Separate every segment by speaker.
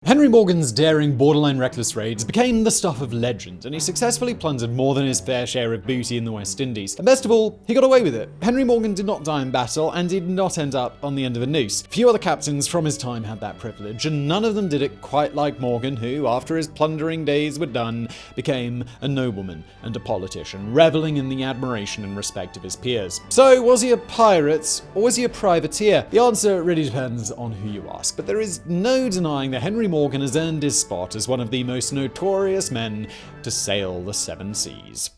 Speaker 1: Henry Morgan's daring, borderline reckless raids became the stuff of legend, and he successfully plundered more than his fair share of booty in the West Indies. And best of all, he got away with it. Henry Morgan did not die in battle, and did not end up on the end of a noose. Few other captains from his time had that privilege, and none of them did it quite like Morgan, who, after his plundering days were done, became a nobleman and a politician, reveling in the admiration and respect of his peers. So, was he a pirate, or was he a privateer? The answer really depends on who you ask, but there is no denying that Henry Morgan has earned his spot as one of the most notorious men to sail the seven seas.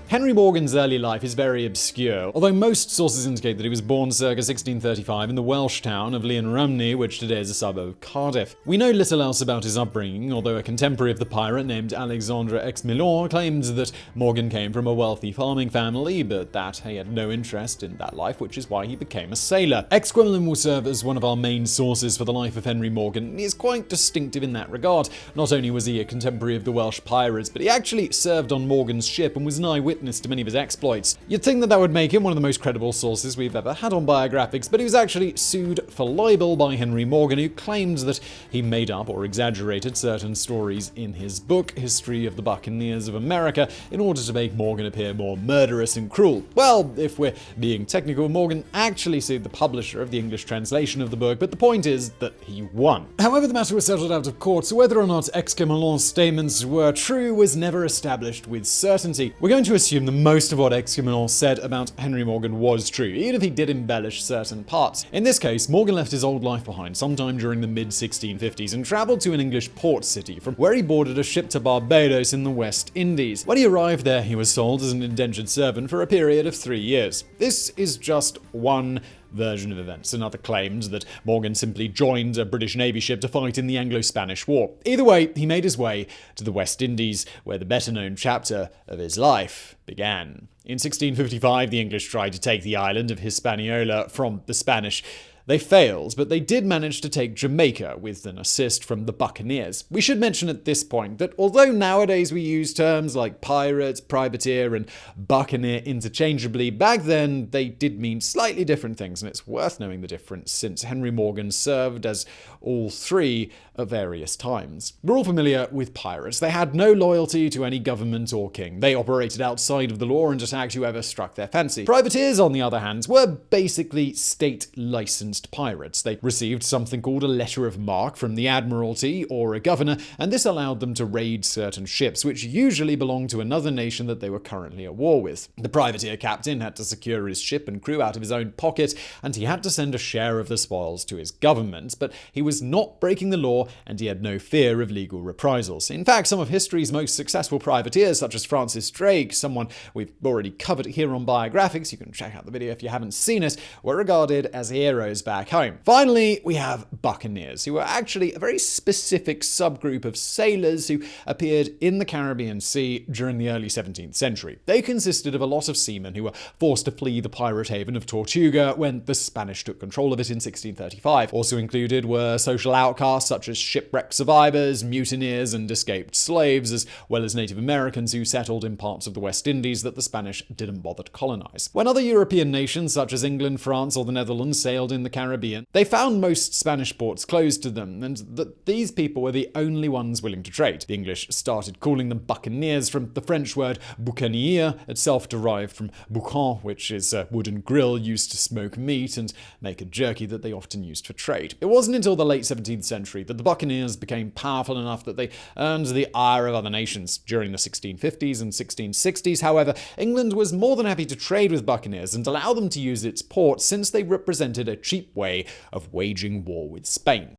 Speaker 1: Henry Morgan's early life is very obscure, although most sources indicate that he was born circa 1635 in the Welsh town of Llanrumney, which today is a suburb of Cardiff. We know little else about his upbringing, although a contemporary of the pirate named Alexandre Exquemelin claimed that Morgan came from a wealthy farming family, but that he had no interest in that life, which is why he became a sailor. Exquemelin will serve as one of our main sources for the life of Henry Morgan, and he is quite distinctive in that regard. Not only was he a contemporary of the Welsh pirates, but he actually served on Morgan's ship and was an eyewitness to many of his exploits. You'd think that would make him one of the most credible sources we've ever had on Biographics, but he was actually sued for libel by Henry Morgan, who claimed that he made up or exaggerated certain stories in his book, History of the Buccaneers of America, in order to make Morgan appear more murderous and cruel. Well, if we're being technical, Morgan actually sued the publisher of the English translation of the book, but the point is that he won. However, the matter was settled out of court, so whether or not Exquemelin's statements were true was never established with certainty. We're going to assume that most of what Exquemelin said about Henry Morgan was true, even if he did embellish certain parts. In this case, Morgan left his old life behind sometime during the mid-1650s and travelled to an English port city, from where he boarded a ship to Barbados in the West Indies. When he arrived there, he was sold as an indentured servant for a period of 3 years. This is just one version of events. Another claimed that Morgan simply joined a British Navy ship to fight in the Anglo-Spanish War. Either way, he made his way to the West Indies, where the better-known chapter of his life began. In 1655, the English tried to take the island of Hispaniola from the Spanish. They failed, but they did manage to take Jamaica with an assist from the Buccaneers. We should mention at this point that although nowadays we use terms like pirate, privateer, and buccaneer interchangeably, back then they did mean slightly different things, and it's worth knowing the difference since Henry Morgan served as all three at various times. We're all familiar with pirates. They had no loyalty to any government or king. They operated outside of the law and attacked whoever struck their fancy. Privateers, on the other hand, were basically state-licensed pirates. They received something called a letter of marque from the Admiralty or a governor, and this allowed them to raid certain ships, which usually belonged to another nation that they were currently at war with. The privateer captain had to secure his ship and crew out of his own pocket, and he had to send a share of the spoils to his government, but he was not breaking the law, and he had no fear of legal reprisals. In fact, some of history's most successful privateers, such as Francis Drake, someone we've already covered here on Biographics, you can check out the video if you haven't seen it, were regarded as heroes back home. Finally, we have Buccaneers, who were actually a very specific subgroup of sailors who appeared in the Caribbean Sea during the early 17th century. They consisted of a lot of seamen who were forced to flee the pirate haven of Tortuga when the Spanish took control of it in 1635. Also included were social outcasts such as shipwreck survivors, mutineers, and escaped slaves, as well as Native Americans who settled in parts of the West Indies that the Spanish didn't bother to colonize. When other European nations such as England, France, or the Netherlands sailed in the Caribbean, they found most Spanish ports closed to them, and that these people were the only ones willing to trade. The English started calling them Buccaneers from the French word Buccaneer, itself derived from boucan, which is a wooden grill used to smoke meat and make a jerky that they often used for trade. It wasn't until the late 17th century that the Buccaneers became powerful enough that they earned the ire of other nations. During the 1650s and 1660s, however, England was more than happy to trade with Buccaneers and allow them to use its ports, since they represented a cheap way of waging war with Spain.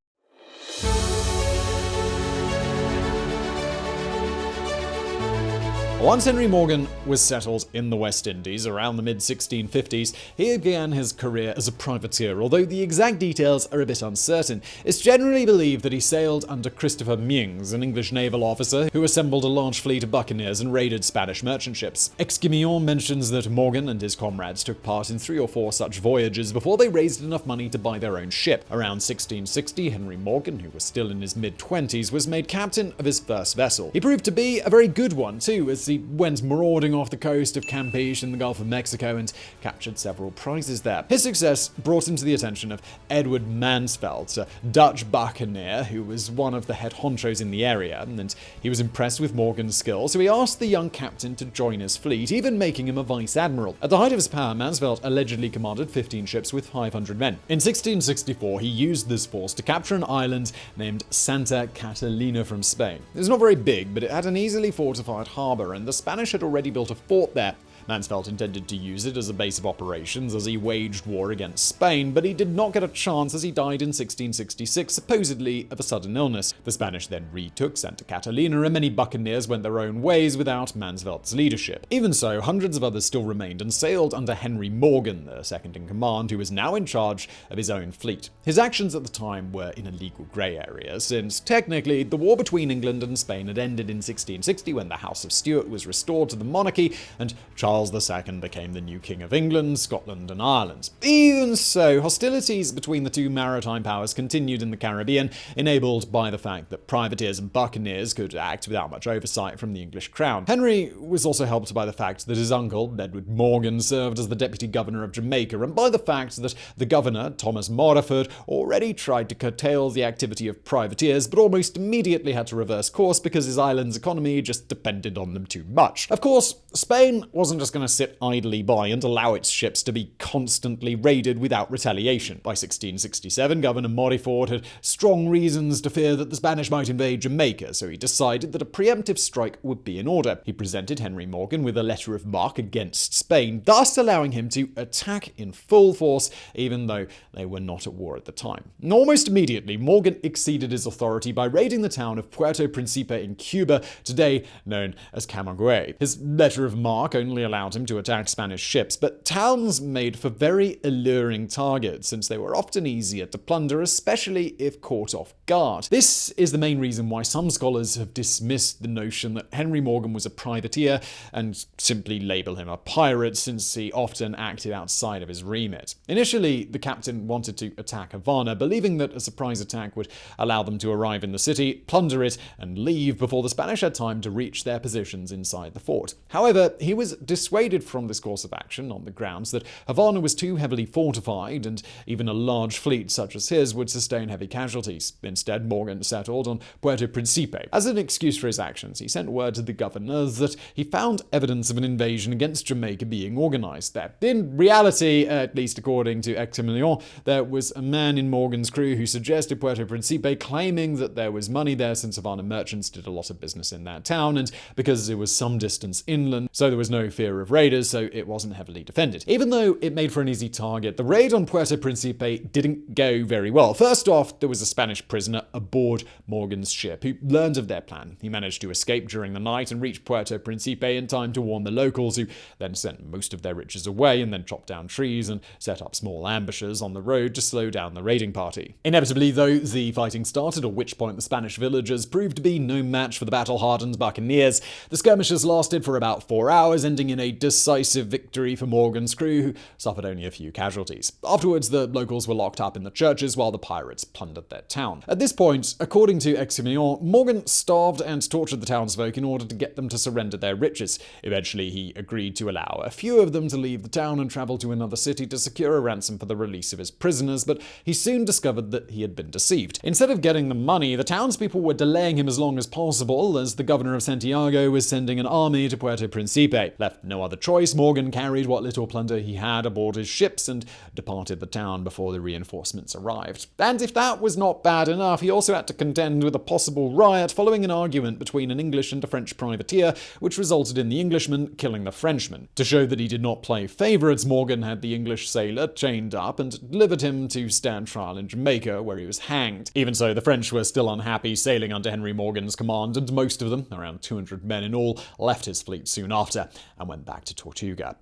Speaker 1: Once Henry Morgan was settled in the West Indies around the mid-1650s, he began his career as a privateer, although the exact details are a bit uncertain. It's generally believed that he sailed under Christopher Myngs, an English naval officer who assembled a large fleet of buccaneers and raided Spanish merchant ships. Exquemelin mentions that Morgan and his comrades took part in 3 or 4 such voyages before they raised enough money to buy their own ship. Around 1660, Henry Morgan, who was still in his mid-20s, was made captain of his first vessel. He proved to be a very good one too, as he went marauding off the coast of Campeche in the Gulf of Mexico and captured several prizes there. His success brought him to the attention of Edward Mansvelt, a Dutch buccaneer who was one of the head honchos in the area, and he was impressed with Morgan's skill, so he asked the young captain to join his fleet, even making him a vice-admiral. At the height of his power, Mansvelt allegedly commanded 15 ships with 500 men. In 1664, he used this force to capture an island named Santa Catalina from Spain. It was not very big, but it had an easily fortified harbour, and the Spanish had already built a fort there. Mansvelt intended to use it as a base of operations as he waged war against Spain, but he did not get a chance as he died in 1666, supposedly of a sudden illness. The Spanish then retook Santa Catalina, and many buccaneers went their own ways without Mansvelt's leadership. Even so, hundreds of others still remained and sailed under Henry Morgan, the second in command, who was now in charge of his own fleet. His actions at the time were in a legal grey area, since technically the war between England and Spain had ended in 1660 when the House of Stuart was restored to the monarchy, and Charles II became the new King of England, Scotland, and Ireland. Even so, hostilities between the two maritime powers continued in the Caribbean, enabled by the fact that privateers and buccaneers could act without much oversight from the English crown. Henry was also helped by the fact that his uncle, Edward Morgan, served as the deputy governor of Jamaica, and by the fact that the governor, Thomas Modyford, already tried to curtail the activity of privateers, but almost immediately had to reverse course because his island's economy just depended on them too much. Of course, Spain wasn't just going to sit idly by and allow its ships to be constantly raided without retaliation. By 1667, Governor Modyford had strong reasons to fear that the Spanish might invade Jamaica, so he decided that a preemptive strike would be in order. He presented Henry Morgan with a letter of marque against Spain, thus allowing him to attack in full force, even though they were not at war at the time. And almost immediately, Morgan exceeded his authority by raiding the town of Puerto Príncipe in Cuba, today known as Camagüey. His letter of marque only allowed him to attack Spanish ships, but towns made for very alluring targets since they were often easier to plunder, especially if caught off guard. This is the main reason why some scholars have dismissed the notion that Henry Morgan was a privateer and simply label him a pirate, since he often acted outside of his remit. Initially, the captain wanted to attack Havana, believing that a surprise attack would allow them to arrive in the city, plunder it, and leave before the Spanish had time to reach their positions inside the fort. However, he was dissuaded from this course of action on the grounds that Havana was too heavily fortified, and even a large fleet such as his would sustain heavy casualties. Instead, Morgan settled on Puerto Príncipe. As an excuse for his actions, he sent word to the governor that he found evidence of an invasion against Jamaica being organized there. In reality, at least according to Exquemelin, there was a man in Morgan's crew who suggested Puerto Príncipe, claiming that there was money there since Havana merchants did a lot of business in that town, and because it was some distance inland, so there was no fear of raiders, so it wasn't heavily defended. Even though it made for an easy target, the raid on Puerto Príncipe didn't go very well. First off, there was a Spanish prisoner aboard Morgan's ship who learned of their plan. He managed to escape during the night and reach Puerto Príncipe in time to warn the locals, who then sent most of their riches away and then chopped down trees and set up small ambushes on the road to slow down the raiding party. Inevitably, though, the fighting started, at which point the Spanish villagers proved to be no match for the battle-hardened Buccaneers. The skirmishes lasted for about 4 hours, ending in a decisive victory for Morgan's crew, who suffered only a few casualties. Afterwards, the locals were locked up in the churches while the pirates plundered their town. At this point, according to Exquemelin, Morgan starved and tortured the townsfolk in order to get them to surrender their riches. Eventually, he agreed to allow a few of them to leave the town and travel to another city to secure a ransom for the release of his prisoners, but he soon discovered that he had been deceived. Instead of getting the money, the townspeople were delaying him as long as possible, as the governor of Santiago was sending an army to Puerto Príncipe. Left no other choice, Morgan carried what little plunder he had aboard his ships and departed the town before the reinforcements arrived. And if that was not bad enough, he also had to contend with a possible riot following an argument between an English and a French privateer, which resulted in the Englishman killing the Frenchman. To show that he did not play favourites, Morgan had the English sailor chained up and delivered him to stand trial in Jamaica, where he was hanged. Even so, the French were still unhappy sailing under Henry Morgan's command, and most of them, around 200 men in all, left his fleet soon after and went back to Tortuga.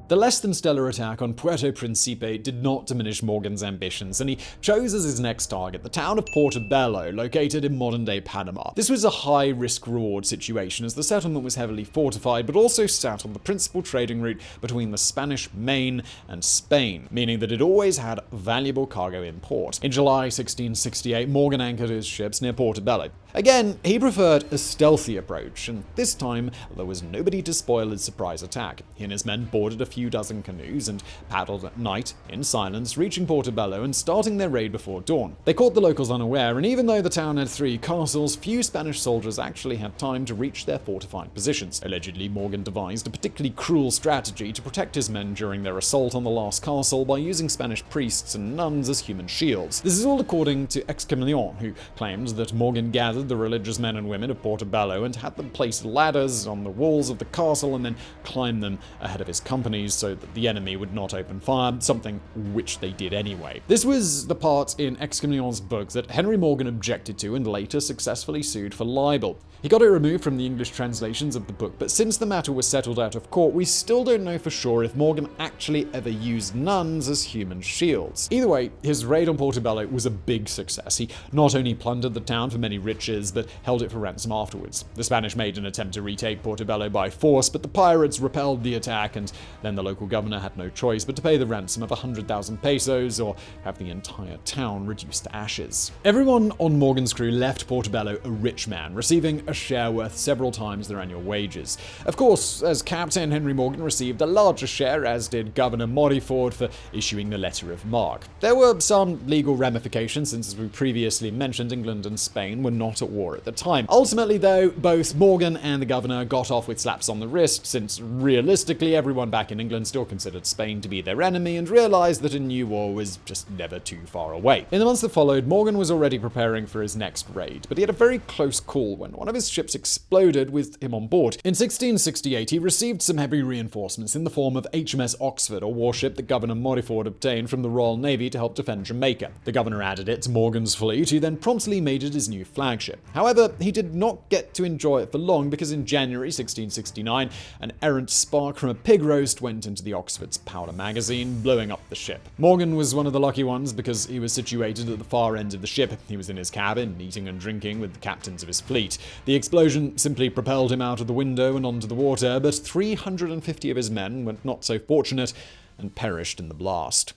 Speaker 1: The less-than-stellar attack on Puerto Príncipe did not diminish Morgan's ambitions, and he chose as his next target the town of Porto Bello, located in modern-day Panama. This was a high risk-reward situation, as the settlement was heavily fortified, but also sat on the principal trading route between the Spanish Main and Spain, meaning that it always had valuable cargo in port. In July 1668, Morgan anchored his ships near Porto Bello. Again, he preferred a stealthy approach, and this time there was nobody to spoil his surprise attack. He and his men boarded a few dozen canoes and paddled at night, in silence, reaching Porto Bello and starting their raid before dawn. They caught the locals unaware, and even though the town had 3 castles, few Spanish soldiers actually had time to reach their fortified positions. Allegedly, Morgan devised a particularly cruel strategy to protect his men during their assault on the last castle by using Spanish priests and nuns as human shields. This is all according to Exquemelin, who claimed that Morgan gathered the religious men and women of Porto Bello and had them place ladders on the walls of the castle and then climb them ahead of his companies so that the enemy would not open fire, something which they did anyway. This was the part in Exquemelin's book that Henry Morgan objected to and later successfully sued for libel. He got it removed from the English translations of the book, but since the matter was settled out of court, we still don't know for sure if Morgan actually ever used nuns as human shields. Either way, his raid on Porto Bello was a big success. He not only plundered the town for many riches, but held it for ransom afterwards. The Spanish made an attempt to retake Porto Bello by force, but the pirates repelled the attack, and then the local governor had no choice but to pay the ransom of 100,000 pesos or have the entire town reduced to ashes. Everyone on Morgan's crew left Porto Bello a rich man, receiving a share worth several times their annual wages. Of course, as captain, Henry Morgan received a larger share, as did Governor Modyford for issuing the letter of marque. There were some legal ramifications, since as we previously mentioned, England and Spain were not at war at the time. Ultimately, though, both Morgan and the governor got off with slaps on the wrist, since realistically everyone back in England still considered Spain to be their enemy and realized that a new war was just never too far away. In the months that followed, Morgan was already preparing for his next raid, but he had a very close call when one of his ships exploded with him on board. In 1668, he received some heavy reinforcements in the form of HMS Oxford, a warship that Governor Modyford obtained from the Royal Navy to help defend Jamaica. The governor added it to Morgan's fleet, who then promptly made it his new flagship. However, he did not get to enjoy it for long, because in January 1669, an errant spark from a pig roast went into the Oxford's powder magazine, blowing up the ship. Morgan was one of the lucky ones because he was situated at the far end of the ship. He was in his cabin, eating and drinking with the captains of his fleet. The explosion simply propelled him out of the window and onto the water, but 350 of his men were not so fortunate and perished in the blast.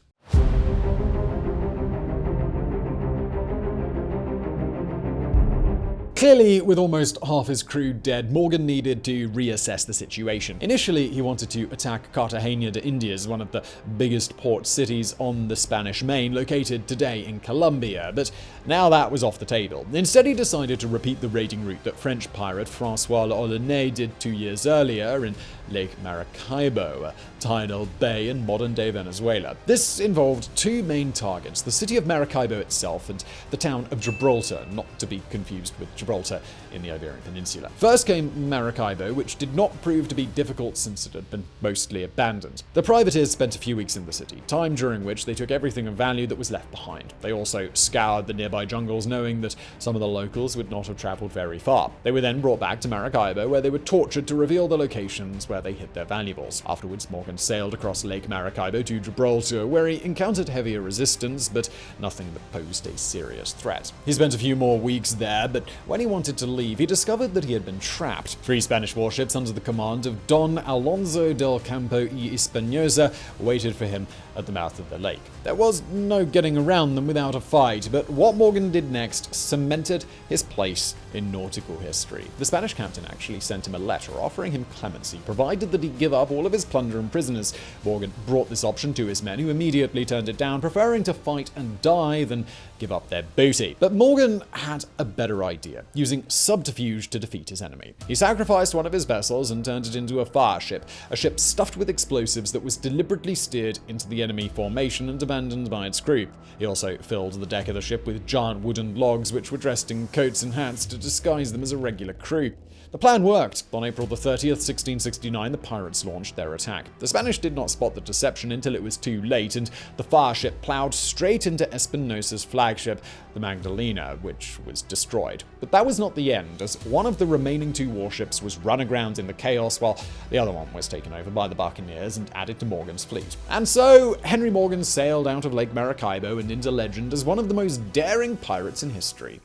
Speaker 1: Clearly, with almost half his crew dead, Morgan needed to reassess the situation. Initially, he wanted to attack Cartagena de Indias, one of the biggest port cities on the Spanish Main, located today in Colombia, but now that was off the table. Instead, he decided to repeat the raiding route that French pirate François L'Olonnais did 2 years earlier in Lake Maracaibo, a tidal bay in modern-day Venezuela. This involved 2 main targets, the city of Maracaibo itself and the town of Gibraltar, not to be confused with Gibraltar in the Iberian Peninsula. First came Maracaibo, which did not prove to be difficult since it had been mostly abandoned. The privateers spent a few weeks in the city, time during which they took everything of value that was left behind. They also scoured the nearby jungles, knowing that some of the locals would not have traveled very far. They were then brought back to Maracaibo, where they were tortured to reveal the locations where they hid their valuables. Afterwards, Morgan sailed across Lake Maracaibo to Gibraltar, where he encountered heavier resistance, but nothing that posed a serious threat. He spent a few more weeks there, but when he wanted to leave, he discovered that he had been trapped. 3 Spanish warships under the command of Don Alonzo del Campo y Espinosa waited for him at the mouth of the lake. There was no getting around them without a fight, but what Morgan did next cemented his place in nautical history. The Spanish captain actually sent him a letter offering him clemency, provided that he give up all of his plunder and prisoners. Morgan brought this option to his men, who immediately turned it down, preferring to fight and die than give up their booty. But Morgan had a better idea, using subterfuge to defeat his enemy. He sacrificed one of his vessels and turned it into a fire ship, a ship stuffed with explosives that was deliberately steered into the enemy formation and abandoned by its crew. He also filled the deck of the ship with giant wooden logs which were dressed in coats and hats to disguise them as a regular crew. The plan worked. On April the 30th, 1669, the pirates launched their attack. The Spanish did not spot the deception until it was too late, and the fire ship plowed straight into Espinosa's flagship, the Magdalena, which was destroyed. But that was not the end, as one of the remaining two warships was run aground in the chaos, while the other one was taken over by the Buccaneers and added to Morgan's fleet. And so, Henry Morgan sailed out of Lake Maracaibo and into legend as one of the most daring pirates in history.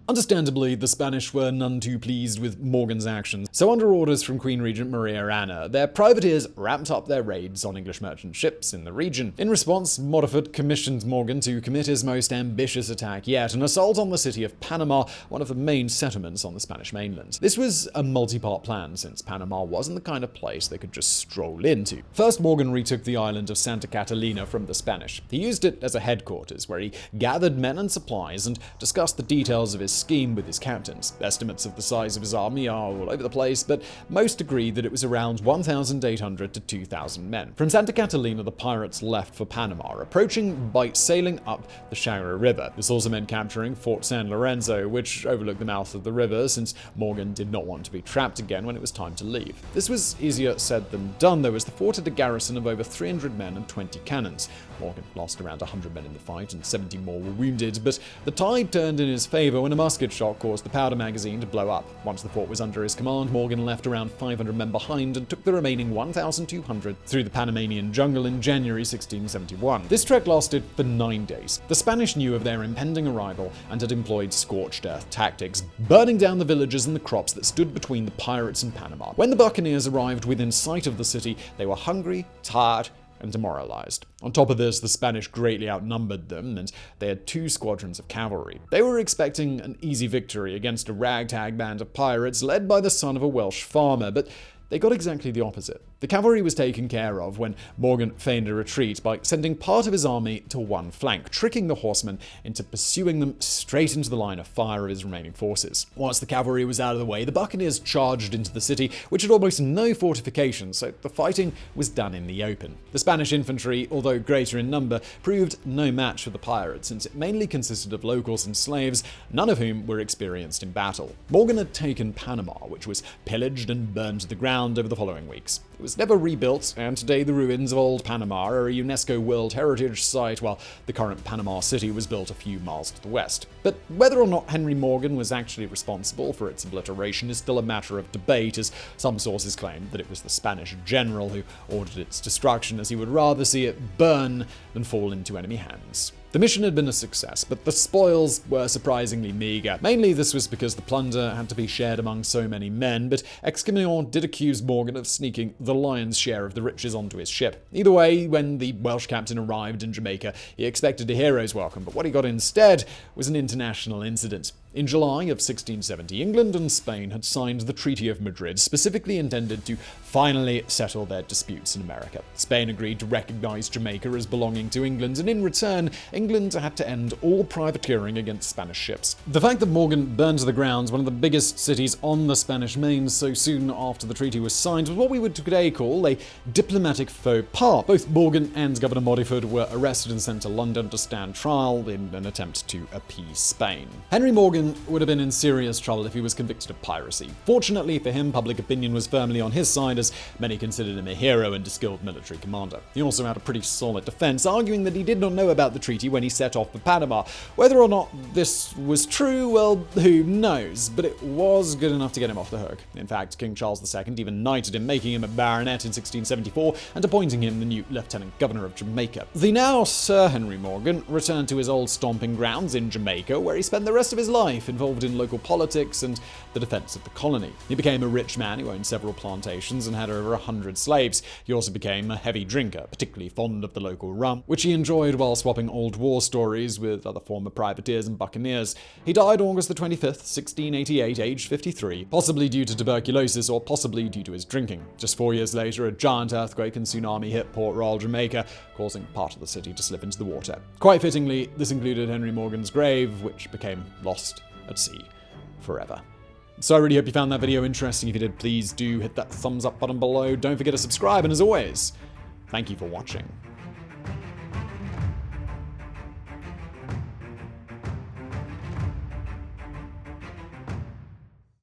Speaker 1: Understandably, the Spanish were none too pleased with Morgan's actions, so under orders from Queen Regent Maria Anna, their privateers ramped up their raids on English merchant ships in the region. In response, Modyford commissioned Morgan to commit his most ambitious attack yet, an assault on the city of Panama, one of the main settlements on the Spanish mainland. This was a multi-part plan, since Panama wasn't the kind of place they could just stroll into. First, Morgan retook the island of Santa Catalina from the Spanish. He used it as a headquarters, where he gathered men and supplies and discussed the details of his scheme with his captains. Estimates of the size of his army are all over the place, but most agree that it was around 1,800 to 2,000 men. From Santa Catalina, the pirates left for Panama, approaching by sailing up the Chagres River. This also meant capturing Fort San Lorenzo, which overlooked the mouth of the river, since Morgan did not want to be trapped again when it was time to leave. This was easier said than done, though, as the fort had a garrison of over 300 men and 20 cannons. Morgan lost around 100 men in the fight, and 70 more were wounded, but the tide turned in his favor when a musket shot caused the powder magazine to blow up. Once the fort was under his command, Morgan left around 500 men behind and took the remaining 1,200 through the Panamanian jungle in January 1671. This trek lasted for 9 days. The Spanish knew of their impending arrival and had employed scorched earth tactics, burning down the villages and the crops that stood between the pirates and Panama. When the Buccaneers arrived within sight of the city, they were hungry, tired, and demoralized. On top of this, the Spanish greatly outnumbered them, and they had 2 squadrons of cavalry. They were expecting an easy victory against a ragtag band of pirates led by the son of a Welsh farmer, but they got exactly the opposite. The cavalry was taken care of when Morgan feigned a retreat by sending part of his army to one flank, tricking the horsemen into pursuing them straight into the line of fire of his remaining forces. Once the cavalry was out of the way, the Buccaneers charged into the city, which had almost no fortifications, so the fighting was done in the open. The Spanish infantry, although greater in number, proved no match for the pirates, since it mainly consisted of locals and slaves, none of whom were experienced in battle. Morgan had taken Panama, which was pillaged and burned to the ground over the following weeks. It was never rebuilt, and today the ruins of old Panama are a UNESCO World Heritage Site, while the current Panama City was built a few miles to the west. But whether or not Henry Morgan was actually responsible for its obliteration is still a matter of debate, as some sources claim that it was the Spanish general who ordered its destruction, as he would rather see it burn than fall into enemy hands. The mission had been a success, but the spoils were surprisingly meager. Mainly this was because the plunder had to be shared among so many men, but Exquemelin did accuse Morgan of sneaking the lion's share of the riches onto his ship. Either way, when the Welsh captain arrived in Jamaica, he expected a hero's welcome, but what he got instead was an international incident. In July of 1670, England and Spain had signed the Treaty of Madrid, specifically intended to finally settle their disputes in America. Spain agreed to recognize Jamaica as belonging to England, and in return, England had to end all privateering against Spanish ships. The fact that Morgan burned to the ground one of the biggest cities on the Spanish main so soon after the treaty was signed was what we would today call a diplomatic faux pas. Both Morgan and Governor Modyford were arrested and sent to London to stand trial in an attempt to appease Spain. Henry Morgan would have been in serious trouble if he was convicted of piracy. Fortunately for him, public opinion was firmly on his side, as many considered him a hero and a skilled military commander. He also had a pretty solid defense, arguing that he did not know about the treaty when he set off for Panama. Whether or not this was true, well, who knows, but it was good enough to get him off the hook. In fact, King Charles II even knighted him, making him a baronet in 1674 and appointing him the new Lieutenant Governor of Jamaica. The now Sir Henry Morgan returned to his old stomping grounds in Jamaica, where he spent the rest of his life life involved in local politics and the defense of the colony. He became a rich man who owned several plantations and had over 100 slaves. He also became a heavy drinker, particularly fond of the local rum, which he enjoyed while swapping old war stories with other former privateers and buccaneers. He died August the 25th, 1688, aged 53, possibly due to tuberculosis or possibly due to his drinking. Just 4 years later, a giant earthquake and tsunami hit Port Royal, Jamaica, causing part of the city to slip into the water. Quite fittingly, this included Henry Morgan's grave, which became lost at sea forever. So I really hope you found that video interesting. If you did, please do hit that thumbs up button below. Don't forget to subscribe, and as always, thank you for watching.